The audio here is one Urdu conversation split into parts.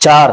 4,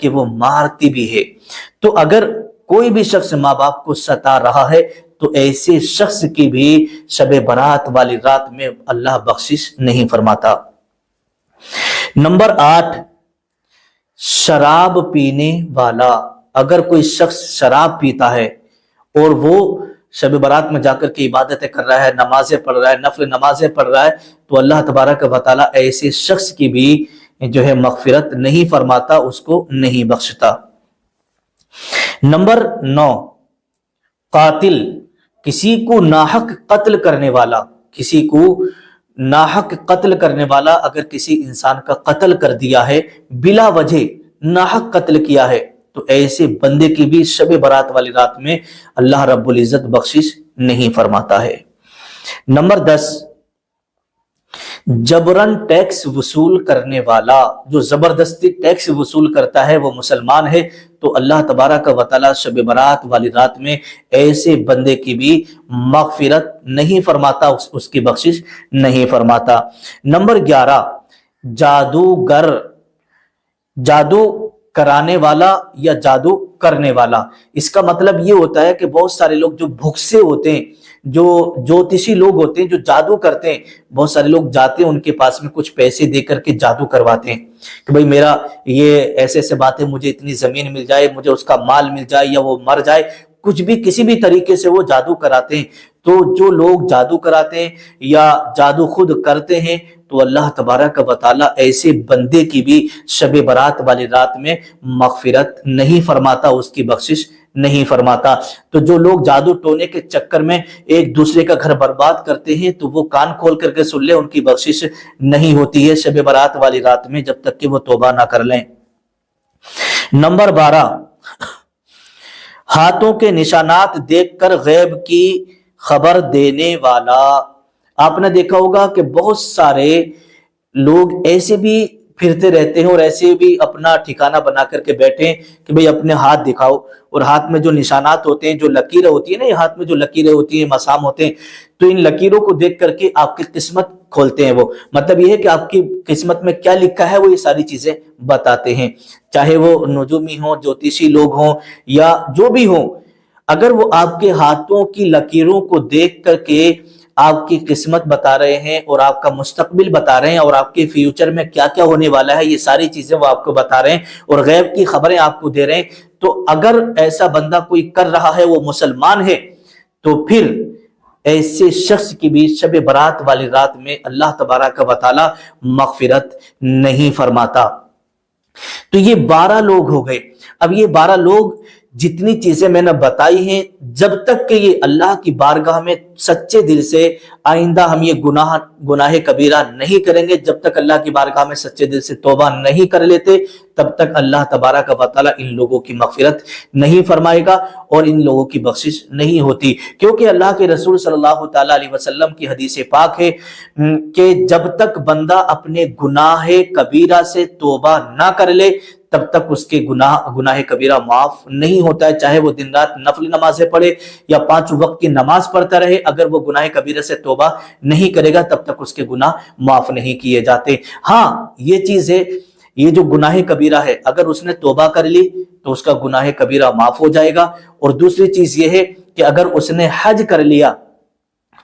کہ وہ مارتی بھی ہے۔ تو اگر کوئی بھی شخص ماں باپ کو ستا رہا ہے تو ایسے شخص کی بھی شب برات والی رات میں اللہ بخشش نہیں فرماتا۔ نمبر 8، شراب پینے والا۔ اگر کوئی شخص شراب پیتا ہے اور وہ شب برات میں جا کر کے عبادتیں کر رہا ہے، نمازیں پڑھ رہا ہے، نفل نمازیں پڑھ رہا ہے، تو اللہ تبارک و تعالیٰ ایسے شخص کی بھی جو ہے مغفرت نہیں فرماتا، اس کو نہیں بخشتا۔ نمبر 9، قاتل، کسی کو ناحق قتل کرنے والا۔ کسی کو ناحق قتل کرنے والا اگر کسی انسان کا قتل کر دیا ہے، بلا وجہ ناحق قتل کیا ہے، تو ایسے بندے کی بھی شب برات والی رات میں اللہ رب العزت بخشش نہیں فرماتا ہے۔ نمبر 10، جبرن ٹیکس وصول کرنے والا۔ جو زبردستی ٹیکس وصول کرتا ہے وہ مسلمان ہے، تو اللہ تبارک و تعالیٰ شب برات والی رات میں ایسے بندے کی بھی مغفرت نہیں فرماتا، اس کی بخشش نہیں فرماتا۔ نمبر 11، جادوگر، جادو کرانے والا یا جادو کرنے والا۔ اس کا مطلب یہ ہوتا ہے کہ بہت سارے لوگ جو بھکسے ہوتے ہیں، جو جوتشی لوگ ہوتے ہیں، جو جادو کرتے ہیں، بہت سارے لوگ جاتے ہیں ان کے پاس میں کچھ پیسے دے کر کے جادو کرواتے ہیں کہ بھئی میرا یہ ایسے ایسے بات ہے، مجھے اتنی زمین مل جائے، مجھے اس کا مال مل جائے، یا وہ مر جائے، کچھ بھی کسی بھی طریقے سے وہ جادو کراتے ہیں۔ تو جو لوگ جادو کراتے ہیں یا جادو خود کرتے ہیں، تو اللہ تبارک و تعالیٰ ایسے بندے کی بھی شب برات والی رات میں مغفرت نہیں فرماتا، اس کی بخشش نہیں فرماتا۔ تو جو لوگ جادو ٹونے کے چکر میں ایک دوسرے کا گھر برباد کرتے ہیں، تو وہ کان کھول کر کے سن لیں، ان کی بخشش نہیں ہوتی ہے شب برات والی رات میں جب تک کہ وہ توبہ نہ کر لیں۔ نمبر 12، ہاتھوں کے نشانات دیکھ کر غیب کی خبر دینے والا۔ آپ نے دیکھا ہوگا کہ بہت سارے لوگ ایسے بھی پھرتے رہتے ہیں اور ایسے بھی اپنا ٹھکانہ بنا کر کے بیٹھے ہیں کہ بھئی اپنے ہاتھ دکھاؤ، اور ہاتھ میں جو نشانات ہوتے ہیں، جو لکیریں ہوتی ہیں نا، یہ ہاتھ میں جو لکیریں ہوتی ہیں، مسام ہوتے ہیں، تو ان لکیروں کو دیکھ کر کے آپ کی قسمت کھولتے ہیں۔ وہ مطلب یہ ہے کہ آپ کی قسمت میں کیا لکھا ہے وہ یہ ساری چیزیں بتاتے ہیں، چاہے وہ نجومی ہوں، جوتشی لوگ ہوں، یا جو بھی ہوں۔ اگر وہ آپ کے ہاتھوں کی لکیروں کو دیکھ کر کے آپ کی قسمت بتا رہے ہیں اور آپ کا مستقبل بتا رہے ہیں اور آپ کے فیوچر میں کیا کیا ہونے والا ہے، یہ ساری چیزیں وہ آپ کو بتا رہے ہیں اور غیب کی خبریں آپ کو دے رہے ہیں، تو اگر ایسا بندہ کوئی کر رہا ہے، وہ مسلمان ہے، تو پھر ایسے شخص کی بھی شب برات والی رات میں اللہ تبارک و تعالی مغفرت نہیں فرماتا۔ تو یہ 12 لوگ ہو گئے۔ اب یہ 12 لوگ جتنی چیزیں میں نے بتائی ہیں، جب تک کہ یہ اللہ کی بارگاہ میں سچے دل سے آئندہ ہم یہ گناہ کبیرہ نہیں کریں گے، جب تک اللہ کی بارگاہ میں سچے دل سے توبہ نہیں کر لیتے، تب تک اللہ تبارک و تعالیٰ ان لوگوں کی مغفرت نہیں فرمائے گا اور ان لوگوں کی بخشش نہیں ہوتی، کیونکہ اللہ کے رسول صلی اللہ تعالیٰ علیہ وسلم کی حدیث پاک ہے کہ جب تک بندہ اپنے گناہ کبیرہ سے توبہ نہ کر لے، تب تک اس کے گناہ کبیرہ معاف نہیں ہوتا ہے، چاہے وہ دن رات نفل نمازیں پڑھے یا 5 وقت کی نماز پڑھتا رہے، اگر وہ گناہ کبیرہ سے توبہ نہیں کرے گا تب تک اس کے گناہ معاف نہیں کیے جاتے۔ ہاں یہ چیز ہے، یہ جو گناہ کبیرہ ہے اگر اس نے توبہ کر لی تو اس کا گناہ کبیرہ معاف ہو جائے گا، اور دوسری چیز یہ ہے کہ اگر اس نے حج کر لیا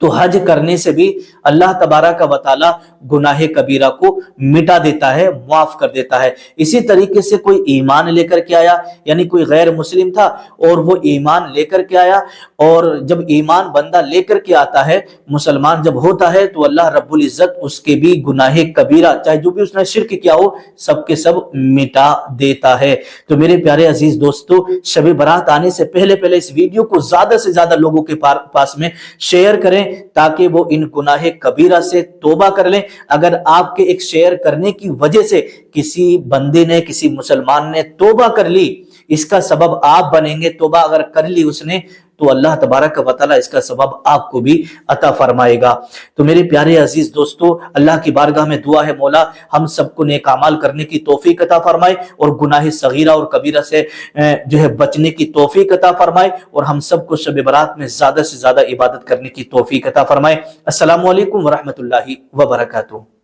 تو حج کرنے سے بھی اللہ تبارک و تعالی گناہ کبیرہ کو مٹا دیتا ہے، معاف کر دیتا ہے۔ اسی طریقے سے کوئی ایمان لے کر کے آیا، یعنی کوئی غیر مسلم تھا اور وہ ایمان لے کر کے آیا، اور جب ایمان بندہ لے کر کے آتا ہے، مسلمان جب ہوتا ہے، تو اللہ رب العزت اس کے بھی گناہ کبیرہ، چاہے جو بھی اس نے شرک کیا ہو، سب کے سب مٹا دیتا ہے۔ تو میرے پیارے عزیز دوستو، شب برات آنے سے پہلے اس ویڈیو کو زیادہ سے زیادہ لوگوں کے پاس میں شیئر کریں تاکہ وہ ان گناہ کبیرہ سے توبہ کر لیں۔ اگر آپ کے ایک شیئر کرنے کی وجہ سے کسی بندے نے، کسی مسلمان نے توبہ کر لی، اس کا سبب آپ بنیں گے۔ توبہ اگر کر لی اس نے تو اللہ تبارک و تعالیٰ اس کا سبب آپ کو بھی عطا فرمائے گا۔ تو میرے پیارے عزیز دوستو، اللہ کی بارگاہ میں دعا ہے، مولا ہم سب کو نیک اعمال کرنے کی توفیق عطا فرمائے اور گناہ صغیرہ اور کبیرہ سے بچنے کی توفیق عطا فرمائے، اور ہم سب کو شب برات میں زیادہ سے زیادہ عبادت کرنے کی توفیق عطا فرمائے۔ السلام علیکم ورحمۃ اللہ وبرکاتہ۔